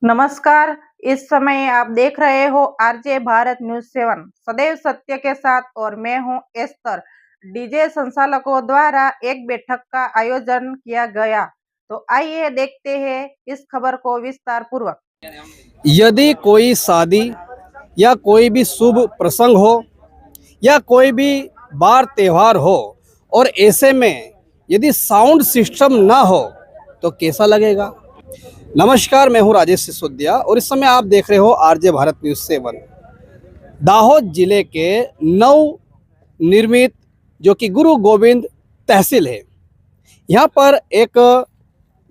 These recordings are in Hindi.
नमस्कार। इस समय आप देख रहे हो आरजे भारत न्यूज 7 सदैव सत्य के साथ और मैं हूं एस्तर। डीजे संचालकों द्वारा एक बैठक का आयोजन किया गया, तो आइए देखते हैं इस खबर को विस्तार पूर्वक। यदि कोई शादी या कोई भी शुभ प्रसंग हो या कोई भी बार त्योहार हो और ऐसे में यदि साउंड सिस्टम ना हो तो कैसा लगेगा। नमस्कार, मैं हूं राजेश सिसोदिया और इस समय आप देख रहे हो आरजे भारत न्यूज 7। दाहोद जिले के नव निर्मित जो कि गुरु गोविंद तहसील है, यहाँ पर एक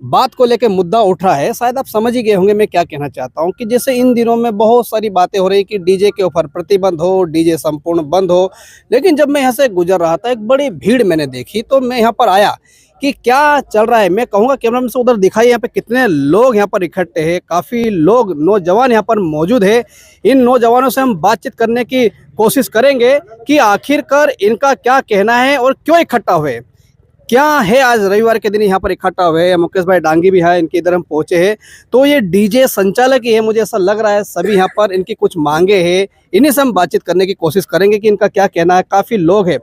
बात को लेकर मुद्दा उठ रहा है। शायद आप समझ ही गए होंगे मैं क्या कहना चाहता हूँ कि जैसे इन दिनों में बहुत सारी बातें हो रही कि डीजे के ऊपर प्रतिबंध हो, डीजे संपूर्ण बंद हो। लेकिन जब मैं यहाँ से गुजर रहा था एक बड़ी भीड़ मैंने देखी, तो मैं यहाँ पर आया कि क्या चल रहा है। मैं कहूँगा कैमरामैन से उधर दिखाई यहाँ पे कितने लोग यहाँ पर इकट्ठे हैं। काफ़ी लोग नौजवान यहाँ पर मौजूद है। इन नौजवानों से हम बातचीत करने की कोशिश करेंगे कि आखिरकार इनका क्या कहना है और क्यों इकट्ठा हुए, क्या है आज रविवार के दिन यहाँ पर इकट्ठा हुए। मुकेश भाई डांगी भी है, इनके इधर हम पहुंचे हैं। तो ये डीजे संचालक ही है, मुझे ऐसा लग रहा है। सभी यहाँ पर इनकी कुछ मांगे हैं, इन्हीं से हम बातचीत करने की कोशिश करेंगे कि इनका क्या कहना है। काफ़ी लोग हैं।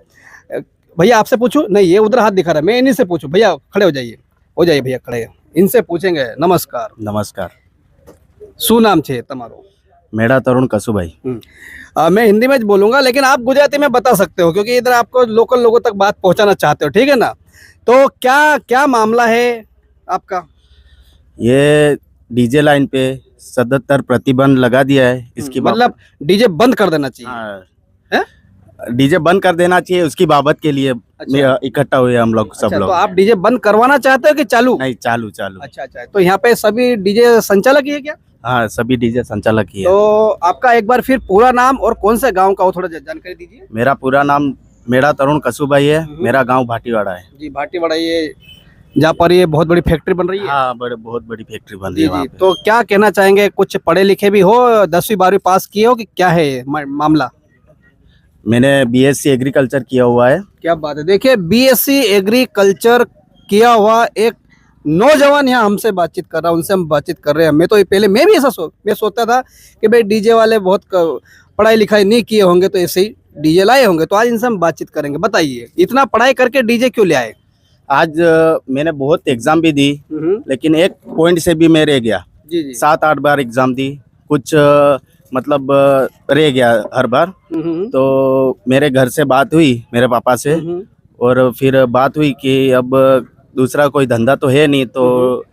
भैया आपसे पूछूं? नहीं, ये उधर हाथ दिखा रहा है, मैं इन्हीं से पूछूं। भैया खड़े हो जाइए भैया खड़े, इनसे पूछेंगे। नमस्कार। नमस्कार। શું નામ છે તમારું? मेरा तरुण कसुभाई। मैं हिंदी में बोलूंगा, लेकिन आप गुजराती में बता सकते हो क्योंकि इधर आपको लोकल लोगों तक बात पहुंचाना चाहते हो, ठीक है ना। तो क्या क्या मामला है आपका? ये डीजे लाइन पे सदतर प्रतिबंध लगा दिया है। इसकी मतलब डीजे बंद कर देना चाहिए। हैं? डीजे बंद कर देना चाहिए, उसकी बाबत के लिए अच्छा। इकट्ठा हुए हम लोग सब अच्छा, लोग। तो आप डीजे बंद करवाना चाहते हो कि चालू? नहीं, चालू चालू। अच्छा अच्छा, तो यहाँ पे सभी डीजे संचालक ही है क्या? हाँ, सभी डीजे संचालक ही है। तो आपका एक बार फिर पूरा नाम और कौन से गांव का हो थोड़ा जानकारी दीजिए। मेरा पूरा नाम मेरा तरुण कसुभाई है। मेरा गांव भाटीवाड़ा है। जी, भाटीवाड़ा, ये जहाँ पर ये बहुत बड़ी फैक्ट्री बन रही है। हाँ, बहुत बड़ी फैक्ट्री बन रही जी है जी, वहाँ पे। तो क्या कहना चाहेंगे? कुछ पढ़े लिखे भी हो, 10वीं 12वीं पास किए हो कि क्या है ये मामला? मैंने बीएससी एग्रीकल्चर किया हुआ है। क्या बात है। देखिए, बीएससी एग्रीकल्चर किया हुआ एक नौजवान यहाँ हमसे बातचीत कर रहा है, उनसे हम बातचीत कर रहे हैं। मैं तो पहले मैं भी ऐसा मैं सोचता था कि भाई डीजे वाले बहुत पढ़ाई लिखाई नहीं किए होंगे तो ऐसे ही डीजे लाए होंगे। तो आज इनसे हम बातचीत करेंगे। बताइए, इतना पढ़ाई करके डीजे क्यों ले आए? आज मैंने बहुत एग्जाम भी दी, लेकिन एक पॉइंट से भी मैं रह गया। जी जी। 7-8 बार एग्जाम दी, कुछ मतलब रह गया हर बार। तो मेरे घर से बात हुई मेरे पापा से, और फिर बात हुई कि अब दूसरा कोई धंधा तो है नहीं, तो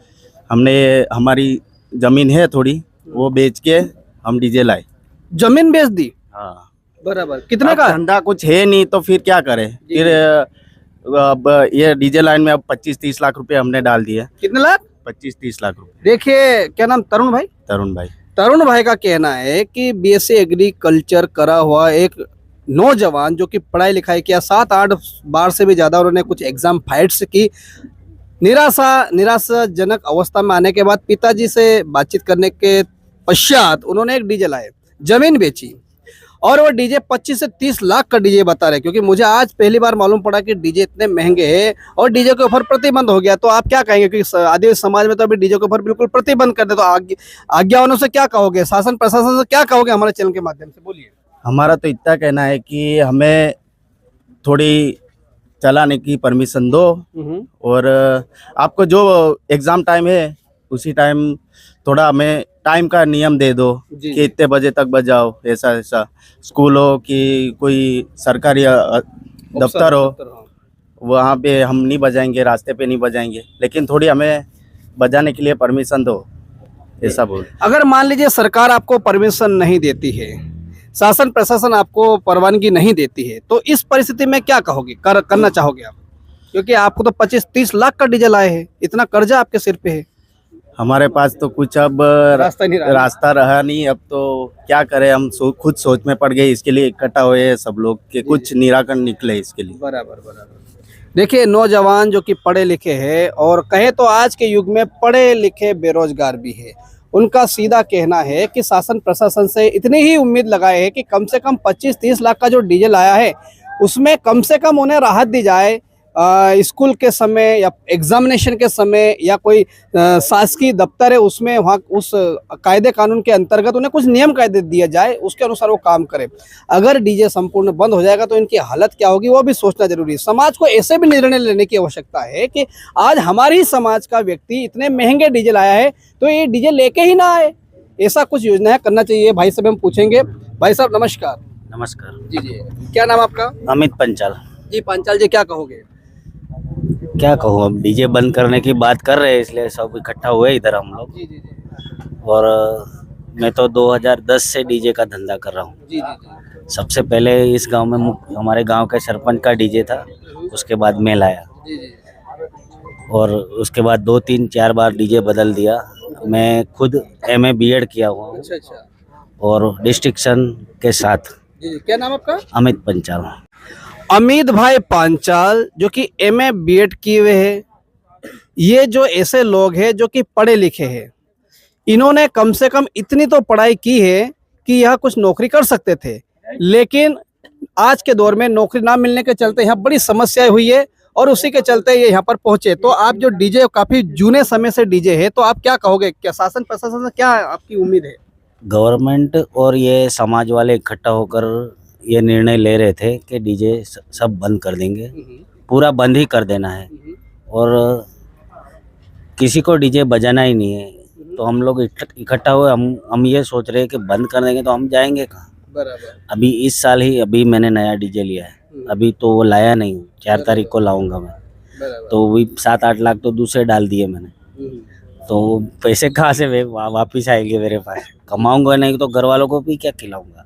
हमने हमारी जमीन है थोड़ी, वो बेच के हम डीजे लाए। जमीन बेच दी? हाँ, बराबर। कितने अब का? धंधा कुछ है नहीं तो फिर क्या करें। फिर अब ये डीजे लाइन में अब 25-30 लाख रुपए हमने डाल दिए। कितने लाख? 25-30 लाख रुपए। देखिए, क्या नाम? तरुण भाई। तरुण भाई। तरुण भाई का कहना है कि बीएससी एग्रीकल्चर करा हुआ एक नौजवान जो कि पढ़ाई लिखाई किया, 7-8 बार से भी ज़्यादा उन्होंने कुछ एग्जाम फाइट्स की, निराशाजनक अवस्था में आने के बाद पिताजी से बातचीत करने के पश्चात उन्होंने एक डीजे लाए, जमीन बेची, और वो डीजे 25 से 30 लाख का डीजे बता रहे। क्योंकि मुझे आज पहली बार मालूम पड़ा कि डीजे इतने महंगे हैं और डीजे के ऊपर प्रतिबंध हो गया। तो आप क्या कहेंगे? क्योंकि आदिवासी समाज में तो अभी डीजे के ऊपर बिल्कुल प्रतिबंध कर दे, तो आज्ञावनों से क्या कहोगे? शासन प्रशासन से क्या कहोगे? हमारे चैनल के माध्यम से बोलिए। हमारा तो इतना कहना है कि हमें थोड़ी चलाने की परमिशन दो, और आपको जो एग्ज़ाम टाइम है उसी टाइम थोड़ा हमें टाइम का नियम दे दो कि इतने बजे तक बजाओ। ऐसा ऐसा स्कूल हो कि कोई सरकारी दफ्तर हो, वहाँ पे हम नहीं बजाएंगे, रास्ते पे नहीं बजाएंगे, लेकिन थोड़ी हमें बजाने के लिए परमिशन दो, ऐसा बोल। अगर मान लीजिए सरकार आपको परमिशन नहीं देती है, शासन प्रशासन आपको परवानगी नहीं देती है, तो इस परिस्थिति में क्या कहोगे? करना चाहोगे आप? क्योंकि आपको तो 25-30 लाख का डीजल आए हैं, इतना कर्जा आपके सिर पे है। हमारे पास तो कुछ अब रास्ता रहा नहीं। अब तो क्या करें, हम खुद सोच में पड़ गए। इसके लिए इकट्ठा हुए सब लोग के कुछ निराकरण निकले इसके लिए। बराबर बराबर। देखिए, नौजवान जो कि पढ़े लिखे हैं और कहे तो आज के युग में पढ़े लिखे बेरोजगार भी है, उनका सीधा कहना है कि शासन प्रशासन से इतनी ही उम्मीद लगाए है कि कम से कम 25-30 लाख का जो डीजल आया है उसमें कम से कम उन्हें राहत दी जाए। स्कूल के समय या एग्जामिनेशन के समय या कोई शासकीय दफ्तर है उसमें वहाँ उस कायदे कानून के अंतर्गत उन्हें कुछ नियम कायदे दिए जाए, उसके अनुसार वो काम करे। अगर डीजे संपूर्ण बंद हो जाएगा तो इनकी हालत क्या होगी वो भी सोचना जरूरी है। समाज को ऐसे भी निर्णय लेने की आवश्यकता है कि आज हमारी समाज का व्यक्ति इतने महंगे डीजे लाया है तो ये डीजे लेके ही ना आए, ऐसा कुछ योजना है करना चाहिए। भाई साहब हम पूछेंगे। भाई साहब नमस्कार। नमस्कार। जी जी, क्या नाम आपका? अमित पंचाल। जी पांचाल जी, क्या कहोगे? क्या कहूँ, अब डीजे बंद करने की बात कर रहे हैं इसलिए सब इकट्ठा हुए इधर हम लोग। जी जी जी और मैं तो 2010 से डीजे का धंधा कर रहा हूँ। जी जी सबसे पहले इस गांव में हमारे गांव के सरपंच का डीजे था, उसके बाद मैं लाया जी जी और उसके बाद 2-3-4 बार डीजे बदल दिया। मैं खुद MA BEd किया हुआ हूँ अच्छा अच्छा और डिस्ट्रिक्शन के साथ। जी जी, क्या नाम आपका? अमित पंचाल। अमित भाई पांचाल जो कि MA BEd किए हुए हैं, ये जो ऐसे लोग हैं जो कि पढ़े लिखे हैं, इन्होंने कम से कम इतनी तो पढ़ाई की है कि यह कुछ नौकरी कर सकते थे, लेकिन आज के दौर में नौकरी ना मिलने के चलते यहाँ बड़ी समस्याएं हुई है और उसी के चलते ये यहाँ पर पहुंचे। तो आप जो डीजे काफी जूने समय से डीजे है, तो आप क्या कहोगे? क्या शासन प्रशासन से क्या आपकी उम्मीद है? गवर्नमेंट और ये समाज वाले इकट्ठा होकर ये निर्णय ले रहे थे कि डीजे सब बंद कर देंगे, पूरा बंद ही कर देना है और किसी को डीजे बजाना ही नहीं है। तो हम लोग इकट्ठा हुए, हम ये सोच रहे हैं कि बंद कर देंगे तो हम जाएंगे कहाँ। बराबर। अभी इस साल ही अभी मैंने नया डीजे लिया है, अभी तो वो लाया नहीं हूँ, 4 तारीख को लाऊंगा मैं। बराबर। तो वही 7-8 लाख तो दूसरे डाल दिए मैंने, तो पैसे कहाँ से वापिस आएंगे मेरे पास? कमाऊंगा नहीं तो घर वालों को भी क्या खिलाऊंगा।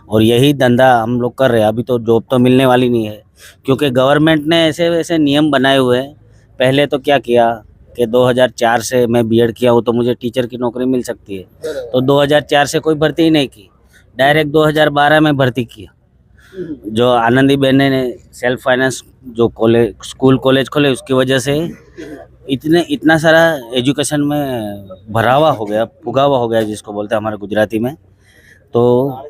और यही धंधा हम लोग कर रहे हैं। अभी तो जॉब तो मिलने वाली नहीं है क्योंकि गवर्नमेंट ने ऐसे वैसे नियम बनाए हुए हैं। पहले तो क्या किया कि 2004 से मैं BEd किया हूँ तो मुझे टीचर की नौकरी मिल सकती है, तो 2004 से कोई भर्ती ही नहीं की, डायरेक्ट 2012 में भर्ती किया। जो आनंदी बहन ने सेल्फ फाइनेंस जो स्कूल कॉलेज खोले उसकी वजह से इतना सारा एजुकेशन में भरावा हो गया, फुगावा हो गया जिसको बोलते हैं हमारे गुजराती में। तो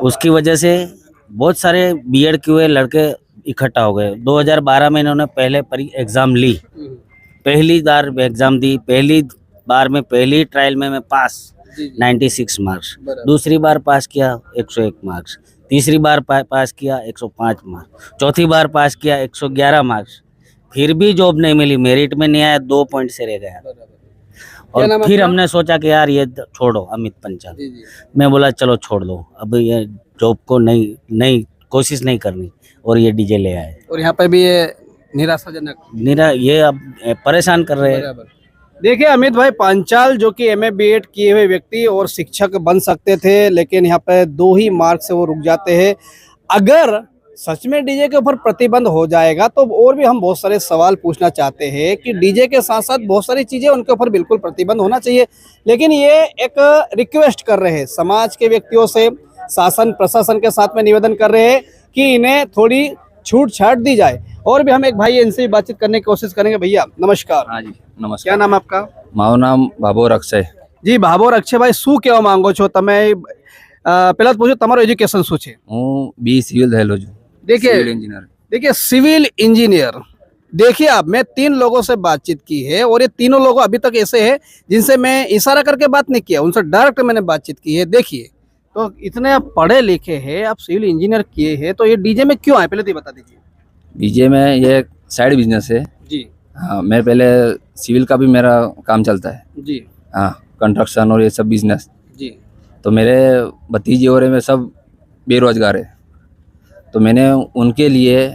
उसकी वजह से बहुत सारे BEd किए हुए लड़के इकट्ठा हो गए। 2012 में इन्होंने पहले एग्ज़ाम ली, पहली बार एग्ज़ाम दी, पहली बार में पहली ट्रायल में मैं पास 96 मार्क्स, दूसरी बार पास किया 101 मार्क्स, तीसरी बार पास किया 105 मार्क्स, चौथी बार पास किया 111 मार्क्स, फिर भी जॉब नहीं मिली, मेरिट में नहीं आया, 2 पॉइंट से रह गया। और फिर हमने सोचा कि यार ये छोड़ो, अमित पंचाल। मैं बोला चलो छोड़ दो, अब ये जॉब को नहीं कोशिश नहीं करनी और ये डीजे ले आए। और यहाँ पे भी ये निराशाजनक ये अब परेशान कर रहे हैं। देखिए अमित भाई पांचाल जो कि MA BEd किए हुए व्यक्ति और शिक्षक बन सकते थे, लेकिन यहाँ पे 2 ही मार्क्स से वो रुक जाते हैं। अगर सच में डीजे के ऊपर प्रतिबंध हो जाएगा तो और भी हम बहुत सारे सवाल पूछना चाहते हैं कि डीजे के साथ साथ बहुत सारी चीजें उनके ऊपर बिल्कुल प्रतिबंध होना चाहिए, लेकिन ये एक रिक्वेस्ट कर रहे हैं समाज के व्यक्तियों से, शासन प्रशासन के साथ में निवेदन कर रहे हैं कि इन्हें थोड़ी छूट छाट दी जाए। और भी हम एक भाई इनसे बातचीत करने की कोशिश करेंगे। भैया नमस्कार। हाँ जी नमस्कार। क्या नाम आपका? मारू नाम भाभोर अक्षय। जी भाभोर अक्षय भाई, શું કહેવા માંગો છો તમે? પહેલા તો પૂછો તમારું એજ્યુકેશન શું છે? હું BE સિવિલ થયેલો છું, देखिए સિવિલ એન્જિનિયર। देखिए सिविल इंजीनियर, देखिए आप, मैं 3 लोगों से बातचीत की है और ये तीनों लोग अभी तक ऐसे हैं जिनसे मैं इशारा करके बात नहीं किया, उनसे डायरेक्ट मैंने बातचीत की है। देखिए तो इतने आप पढ़े लिखे हैं, आप सिविल इंजीनियर किए हैं, तो ये डीजे में क्यों आए पहले तो ये बता दीजिए। डीजे में ये एक साइड बिजनेस है जी हाँ। मैं पहले सिविल का भी मेरा काम चलता है जी हाँ, कंस्ट्रक्शन और ये सब बिजनेस। जी तो मेरे भतीजे और में सब बेरोजगार है, तो मैंने उनके लिए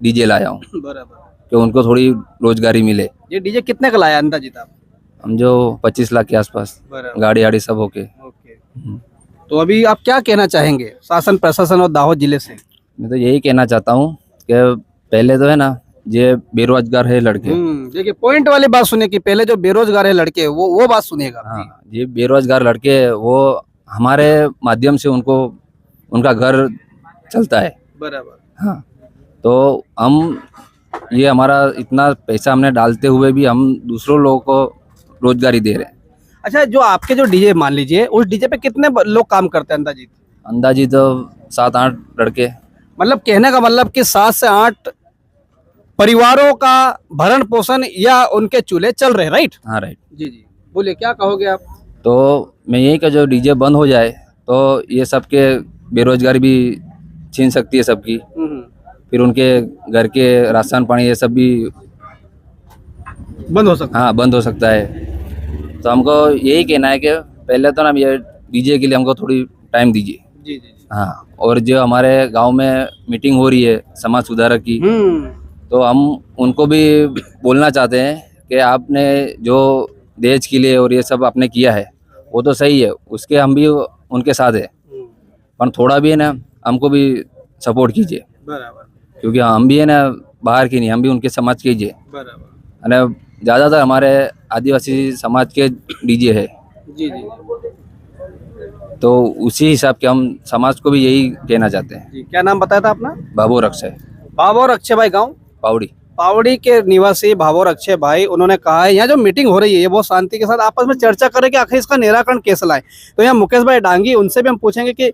डीजे लाया हूँ बराबर। कि उनको थोड़ी रोजगारी मिले। ये डीजे कितने का लाया अंदाजित आप? हम जो 25 लाख के आसपास, बराबर। गाड़ी आड़ी सब होके। ओके, तो अभी आप क्या कहना चाहेंगे शासन प्रशासन और दाहोद जिले से? मैं तो यही कहना चाहता हूँ कि पहले तो है ना, ये बेरोजगार है लड़के। देखिए पॉइंट वाली बात सुने कि पहले जो बेरोजगार है लड़के वो बात सुनिएगा। हाँ, ये बेरोजगार लड़के वो हमारे माध्यम से उनको उनका घर चलता है। बराबर। हाँ, तो हम ये हमारा इतना पैसा हमने डालते हुए भी हम दूसरों लोगों को रोजगारी दे रहे हैं। अच्छा, जो आपके जो डीजे मान लीजिए, उस डीजे पे कितने लोग काम करते हैं अंदाजित? अंदाजी तो 7-8 लड़के। मतलब कहने का मतलब कि 7 से 8 परिवारों का भरण पोषण या उनके चूल्हे चल रहे, राइट? हाँ राइट। जी जी, बोलिए क्या कहोगे आप? तो मैं यही का जो डीजे बंद हो जाए तो ये सबके बेरोजगारी भी छीन सकती है सबकी, फिर उनके घर के राशन पानी ये सब भी बंद हो सकता हाँ बंद हो सकता है। तो हमको यही कहना है कि पहले तो ना ये डीजे के लिए हमको थोड़ी टाइम दीजिए। जी जी जी। हाँ, और जो हमारे गांव में मीटिंग हो रही है समाज सुधारक की, तो हम उनको भी बोलना चाहते हैं कि आपने जो देश के लिए और ये सब आपने किया है वो तो सही है, उसके हम भी उनके साथ है, पर थोड़ा भी है ना हमको भी सपोर्ट कीजिए, बराबर क्योंकि हम भी है ना बाहर के नहीं, हम भी उनके समाज के ही है बराबर। ना। ज़्यादातर हमारे आदिवासी समाज के डीजे है, जी जी तो उसी हिसाब के हम समाज को भी यही कहना चाहते हैं। जी। क्या नाम बताया था अपना? बाबू रक्ष है, भाभोर अक्षय भाई, गाँव पावड़ी। पावड़ी के निवासी भाभोर अक्षय भाई, उन्होंने कहा है यहाँ जो मीटिंग हो रही है ये बहुत शांति के साथ आपस में चर्चा करें कि आखिर इसका निराकरण कैसे लाए। तो यहाँ मुकेश भाई डांगी, उनसे भी हम पूछेंगे कि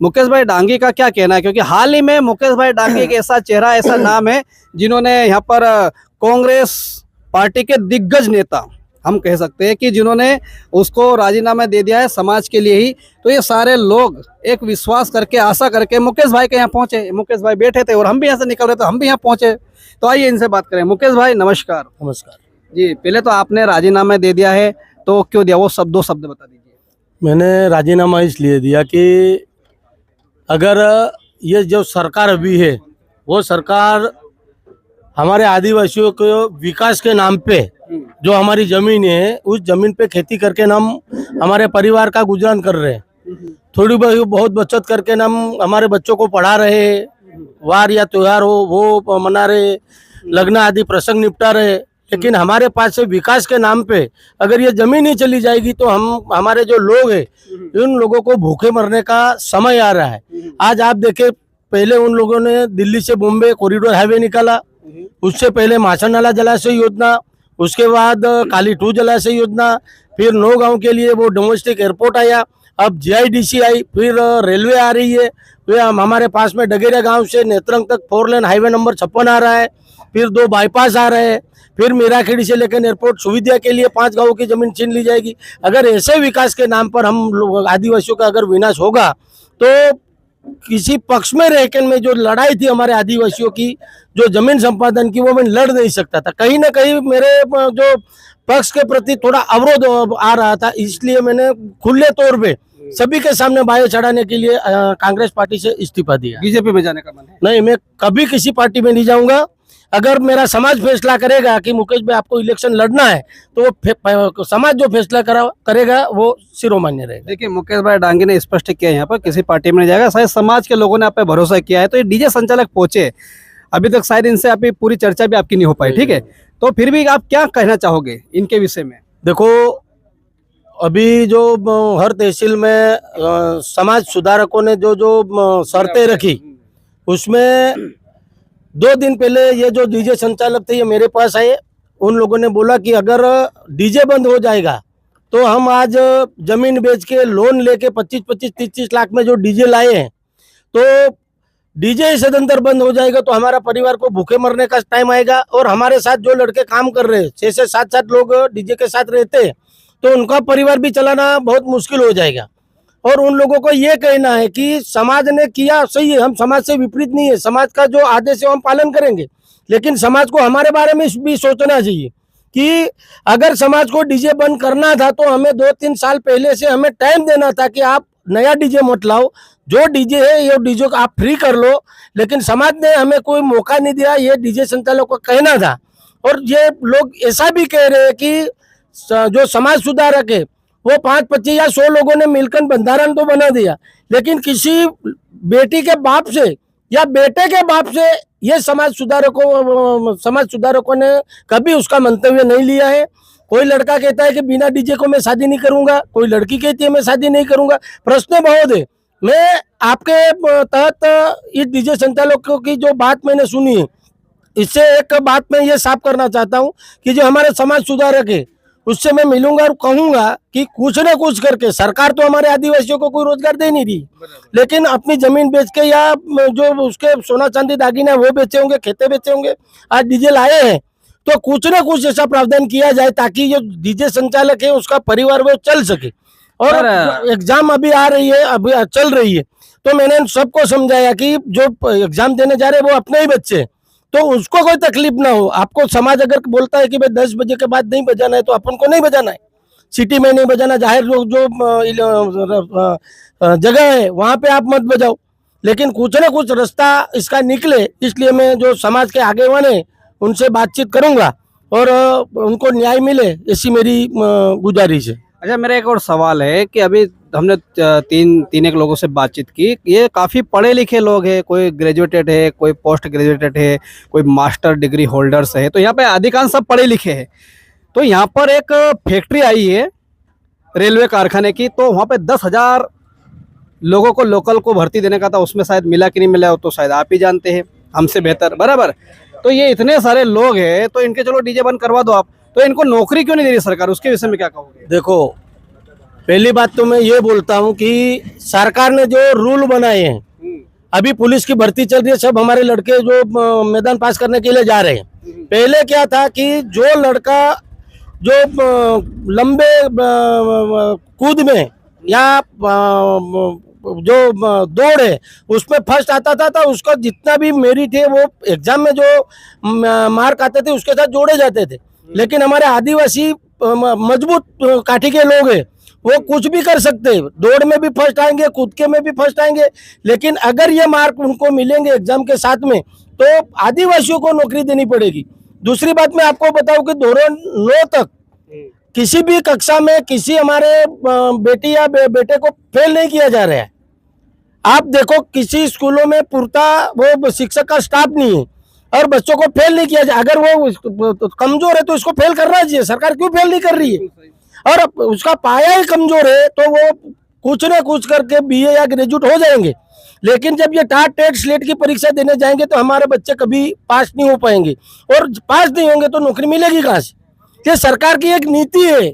मुकेश भाई डांगी का क्या कहना है, क्योंकि हाल ही में मुकेश भाई डांगी एक ऐसा चेहरा, ऐसा नाम है जिन्होंने यहाँ पर कांग्रेस पार्टी के दिग्गज नेता हम कह सकते हैं कि जिन्होंने उसको राजीनामा दे दिया है समाज के लिए ही। तो ये सारे लोग एक विश्वास करके, आशा करके मुकेश भाई के यहाँ पहुंचे। मुकेश भाई बैठे थे और हम भी यहाँ से निकल रहे थे, हम भी यहाँ पहुंचे। तो आइए इनसे बात करें। मुकेश भाई नमस्कार। नमस्कार जी, पहले तो आपने राजीनामा दे दिया है, तो क्यों दिया, वो दो शब्द बता दीजिए। मैंने राजीनामा इसलिए दिया कि अगर ये जो सरकार अभी है वो सरकार हमारे आदिवासियों को विकास के नाम पे जो हमारी जमीन है उस जमीन पे खेती करके हम हमारे परिवार का गुजरान कर रहे हैं, थोड़ी बहुत बचत करके हम हमारे बच्चों को पढ़ा रहे हैं, वार या त्योहार हो वो मना रहे, लग्न आदि प्रसंग निपटा रहे। लेकिन हमारे पास से विकास के नाम पे अगर ये जमीन ही चली जाएगी तो हम हमारे जो लोग हैं उन लोगों को भूखे मरने का समय आ रहा है। आज आप देखें, पहले उन लोगों ने दिल्ली से बॉम्बे कॉरिडोर हाईवे निकाला, उससे पहले माछन नाला जलाशय योजना, उसके बाद काली 2 जलाशय योजना, फिर नौगांव के लिए वो डोमेस्टिक एयरपोर्ट आया, अब जीआईडीसी आई, फिर रेलवे आ रही है, फिर हमारे पास में डगेरिया गांव से नेत्रंग तक 4 लेन हाईवे नंबर 56 आ रहा है, फिर 2 बाईपास आ रहे हैं, फिर मीराखेड़ी से लेकर एयरपोर्ट सुविधा के लिए 5 गांवों की जमीन छीन ली जाएगी। अगर ऐसे विकास के नाम पर हम लोग आदिवासियों का अगर विनाश होगा तो किसी पक्ष में रहकर में जो लड़ाई थी हमारे आदिवासियों की जो जमीन संपादन की वो मैं लड़ नहीं सकता था। कहीं ना कहीं मेरे जो पक्ष के प्रति थोड़ा अवरोध आ रहा था, इसलिए मैंने खुले तौर पे सभी के सामने बाहें चढ़ाने के लिए कांग्रेस पार्टी से इस्तीफा दिया। बीजेपी में जाने का मन है? नहीं, मैं कभी किसी पार्टी में नहीं जाऊंगा। अगर मेरा समाज फैसला करेगा कि मुकेश भाई आपको इलेक्शन लड़ना है तो वो समाज जो फैसला करेगा वो शिरोमान्य रहेगा। देखिए, मुकेश भाई डांगी ने स्पष्ट किया यहाँ पर किसी पार्टी में नहीं जाएगा, शायद समाज के लोगों ने आप पे भरोसा किया है। तो ये डीजे संचालक पहुंचे, अभी तक शायद इनसे अभी पूरी चर्चा भी आपकी नहीं हो पाई, ठीक है? तो फिर भी आप क्या कहना चाहोगे इनके विषय में? देखो, अभी जो हर तहसील में समाज सुधारकों ने जो शर्तें रखी उसमें 2 दिन पहले ये जो डीजे संचालक थे ये मेरे पास आए। उन लोगों ने बोला कि अगर डीजे बंद हो जाएगा तो हम आज जमीन बेच के लोन लेके 25-25, 30-30 लाख में जो डीजे लाए हैं, तो डीजे सदंतर बंद हो जाएगा तो हमारा परिवार को भूखे मरने का टाइम आएगा। और हमारे साथ जो लड़के काम कर रहे हैं 6 से 7 लोग डीजे के साथ रहते हैं, तो उनका परिवार भी चलाना बहुत मुश्किल हो जाएगा। और उन लोगों को ये कहना है कि समाज ने किया सही है, हम समाज से विपरीत नहीं है, समाज का जो आदेश है हम पालन करेंगे, लेकिन समाज को हमारे बारे में भी सोचना चाहिए कि अगर समाज को डीजे बंद करना था तो हमें 2-3 साल पहले से हमें टाइम देना था कि आप नया डीजे मत लाओ, जो डीजे है ये डीजे को आप फ्री कर लो। लेकिन समाज ने हमें कोई मौका नहीं दिया, ये डीजे संचालकों को कहना था। और ये लोग ऐसा भी कह रहे हैं कि जो समाज सुधारक है वो 5, 25 या 100 लोगों ने मिलकर बंधारण तो बना दिया, लेकिन किसी बेटी के बाप से या बेटे के बाप से ये समाज सुधारकों ने कभी उसका मंतव्य नहीं लिया है। कोई लड़का कहता है कि बिना डीजे को मैं शादी नहीं करूंगा, कोई लड़की कहती है मैं शादी नहीं करूंगा। प्रश्न बहुत है। मैं आपके तहत इस डीजे संचालकों की जो बात मैंने सुनी है, इससे एक बात मैं ये साफ करना चाहता हूँ कि जो हमारे समाज सुधारक है उससे मैं मिलूंगा और कहूंगा कि कुछ ना कुछ करके, सरकार तो हमारे आदिवासियों को कोई रोजगार दे नहीं रही, लेकिन अपनी जमीन बेच के या जो उसके सोना चांदी दागिना वो बेचे होंगे, खेते बेचे होंगे, आज डीजे लाए हैं, तो कुछ ना कुछ ऐसा प्रावधान किया जाए ताकि जो डीजे संचालक है उसका परिवार वो चल सके। और एग्जाम अभी आ रही है, अभी चल रही है, तो मैंने सबको समझाया कि जो एग्जाम देने जा रहे हैं वो अपने ही बच्चे हैं, तो उसको कोई तकलीफ ना हो। आपको समाज अगर बोलता है कि भाई 10 बजे के बाद नहीं बजाना है, तो अपन को नहीं बजाना है, सिटी में नहीं बजाना, जाहिर लोग जो जगह है वहां पे आप मत बजाओ, लेकिन कुछ ना कुछ रास्ता इसका निकले, इसलिए मैं जो समाज के आगे वाले उनसे बातचीत करूंगा और उनको न्याय मिले, ऐसी मेरी गुजारिश है। अच्छा, मेरा एक और सवाल है कि अभी हमने तीन एक लोगों से बातचीत की, ये काफ़ी पढ़े लिखे लोग हैं, कोई ग्रेजुएटेड है, कोई पोस्ट ग्रेजुएटेड है, कोई मास्टर डिग्री होल्डर्स है, तो यहाँ पे अधिकांश सब पढ़े लिखे हैं। तो यहाँ पर एक फैक्ट्री आई है रेलवे कारखाने की, तो वहाँ पे 10,000 लोगों को लोकल को भर्ती देने का था, उसमें शायद मिला कि नहीं मिला हो तो शायद आप ही जानते हैं हमसे बेहतर, बराबर। तो ये इतने सारे लोग हैं, तो इनके चलो डीजे बंद करवा दो आप, तो इनको नौकरी क्यों नहीं दे रही सरकार, उसके विषय में क्या कहोगे? देखो, पहली बात तो मैं ये बोलता हूँ कि सरकार ने जो रूल बनाए हैं, अभी पुलिस की भर्ती चल रही है, सब हमारे लड़के जो मैदान पास करने के लिए जा रहे हैं। पहले क्या था कि जो लड़का जो लंबे कूद में या जो दौड़ है उसमें फर्स्ट आता था, तो उसका जितना भी मेरिट है वो एग्जाम में जो मार्क आते थे उसके साथ जोड़े जाते थे। लेकिन हमारे आदिवासी मजबूत काठी के लोग हैं, वो कुछ भी कर सकते हैं, दौड़ में भी फर्स्ट आएंगे, कूद के में भी फर्स्ट आएंगे, लेकिन अगर ये मार्क उनको मिलेंगे एग्जाम के साथ में तो आदिवासियों को नौकरी देनी पड़ेगी। दूसरी बात मैं आपको बताऊं कि धोरण 9 तक किसी भी कक्षा में किसी हमारे बेटी या बेटे को फेल नहीं किया जा रहा है। आप देखो, किसी स्कूलों में पूर्ता वो शिक्षक का स्टाफ नहीं है और बच्चों को फेल नहीं किया जाए। अगर वो कमजोर है तो इसको फेल करना चाहिए, सरकार क्यों फेल नहीं कर रही है? और उसका पाया ही कमजोर है तो वो कुछ ना कुछ करके बीए या ग्रेजुएट हो जाएंगे, लेकिन जब ये टाट टेट स्लेट की परीक्षा देने जाएंगे तो हमारे बच्चे कभी पास नहीं हो पाएंगे, और पास नहीं होंगे तो नौकरी मिलेगी कहाँ से? ये सरकार की एक नीति है,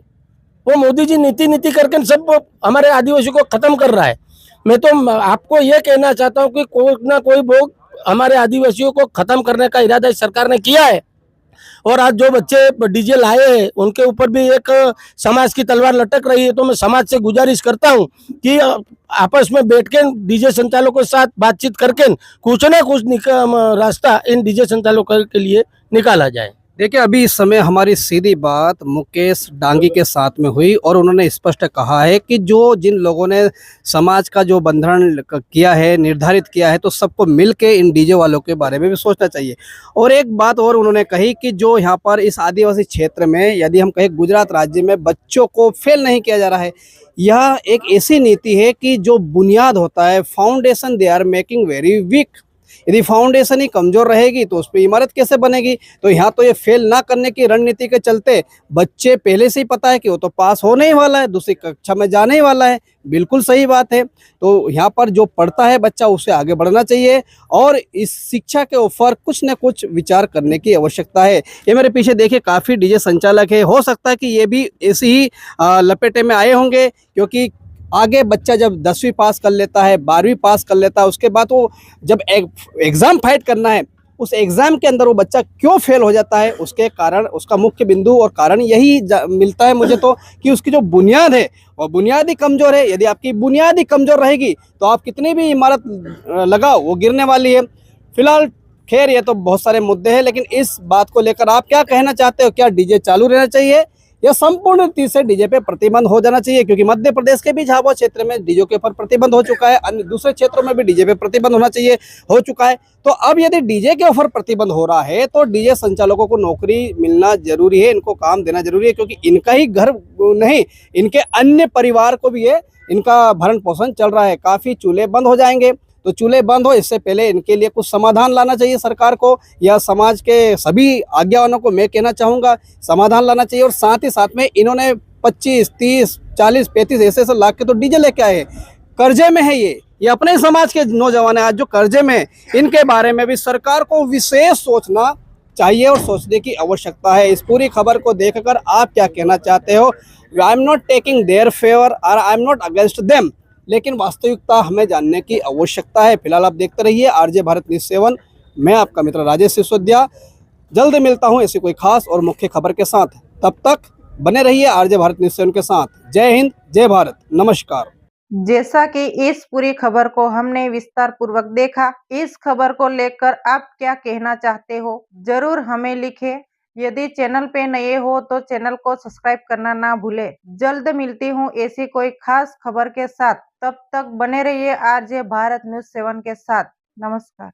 वो मोदी जी नीति करके सब हमारे आदिवासियों को खत्म कर रहा है। मैं तो आपको ये कहना चाहता हूँ कि कोई ना कोई लोग हमारे आदिवासियों को खत्म करने का इरादा इस सरकार ने किया है, और आज जो बच्चे डीजे लाए हैं उनके ऊपर भी एक समाज की तलवार लटक रही है। तो मैं समाज से गुजारिश करता हूं कि आपस में बैठ के डीजे संचालकों के साथ बातचीत करके कुछ ना कुछ रास्ता इन डीजे संचालकों के लिए निकाला जाए। देखिए, अभी इस समय हमारी सीधी बात मुकेश डांगी के साथ में हुई और उन्होंने स्पष्ट कहा है कि जो जिन लोगों ने समाज का जो बंधन किया है, निर्धारित किया है, तो सबको मिलके इन डीजे वालों के बारे में भी सोचना चाहिए। और एक बात और उन्होंने कही कि जो यहाँ पर इस आदिवासी क्षेत्र में, यदि हम कहें गुजरात राज्य में, बच्चों को फेल नहीं किया जा रहा है, यह एक ऐसी नीति है कि जो बुनियाद होता है, foundation they are making very weak. यदि फाउंडेशन ही कमजोर रहेगी तो उस पर इमारत कैसे बनेगी? तो यहाँ तो ये फेल ना करने की रणनीति के चलते बच्चे पहले से ही पता है कि वो तो पास होने ही वाला है, दूसरी कक्षा में जाने ही वाला है। बिल्कुल सही बात है। तो यहाँ पर जो पढ़ता है बच्चा, उसे आगे बढ़ना चाहिए और इस शिक्षा के ऊपर कुछ न कुछ विचार करने की आवश्यकता है। ये मेरे पीछे देखिए काफ़ी डीजे संचालक है, हो सकता है कि ये भी ऐसी ही लपेटे में आए होंगे, क्योंकि आगे बच्चा जब 10वीं पास कर लेता है, 12वीं पास कर लेता है, उसके बाद वो जब एग्ज़ाम फाइट करना है, उस एग्ज़ाम के अंदर वो बच्चा क्यों फेल हो जाता है, उसके कारण, उसका मुख्य बिंदु और कारण यही मिलता है मुझे तो, कि उसकी जो बुनियाद है वो बुनियाद ही कमज़ोर है। यदि आपकी बुनियाद ही कमज़ोर रहेगी तो आप कितनी भी इमारत लगाओ वो गिरने वाली है। फिलहाल खैर ये तो बहुत सारे मुद्दे हैं, लेकिन इस बात को लेकर आप क्या कहना चाहते हो? क्या डीजे चालू रहना चाहिए या संपूर्ण रीति से डीजे पे प्रतिबंध हो जाना चाहिए? क्योंकि मध्य प्रदेश के भी झाबुआ क्षेत्र में डीजे के ऊपर प्रतिबंध हो चुका है, अन्य दूसरे क्षेत्रों में भी डीजे पे प्रतिबंध होना चाहिए, हो चुका है। तो अब यदि डीजे के ऊपर प्रतिबंध हो रहा है तो डीजे संचालकों को नौकरी मिलना जरूरी है, इनको काम देना जरूरी है, क्योंकि इनका ही घर नहीं, इनके अन्य परिवार को भी ये इनका भरण पोषण चल रहा है। काफ़ी चूल्हे बंद हो जाएंगे, तो चूल्हे बंद हो इससे पहले इनके लिए कुछ समाधान लाना चाहिए सरकार को, या समाज के सभी आज्ञावानों को मैं कहना चाहूँगा समाधान लाना चाहिए। और साथ ही साथ में इन्होंने 25, 30, 40, 35 ऐसे लाख के तो डीजे लेके आए, कर्जे में है ये अपने समाज के नौजवान हैं आज जो कर्जे में, इनके बारे में भी सरकार को विशेष सोचना चाहिए और सोचने की आवश्यकता है। इस पूरी खबर को देखकर आप क्या कहना चाहते हो? I am not taking their favour और I am not against them, लेकिन वास्तविकता हमें जानने की आवश्यकता है। फिलहाल आप देखते रहिए आरजे भारत न्यूज़ 7। मैं आपका मित्र राजेश सिसोदिया। जल्द मिलता हूं ऐसी कोई खास और मुख्य खबर के साथ। तब तक बने रहिए आरजे भारत न्यूज़ 7 के साथ। जय हिंद, जय भारत, नमस्कार। जैसा कि इस पूरी खबर को हमने विस्तार पूर्वक देखा, इस खबर को लेकर आप क्या कहना चाहते हो जरूर हमें लिखें। यदि चैनल पे नए हो तो चैनल को सब्सक्राइब करना ना भूले। जल्द मिलती हूँ ऐसी कोई खास खबर के साथ। तब तक बने रहिए आरजे भारत न्यूज़ 7 के साथ। नमस्कार।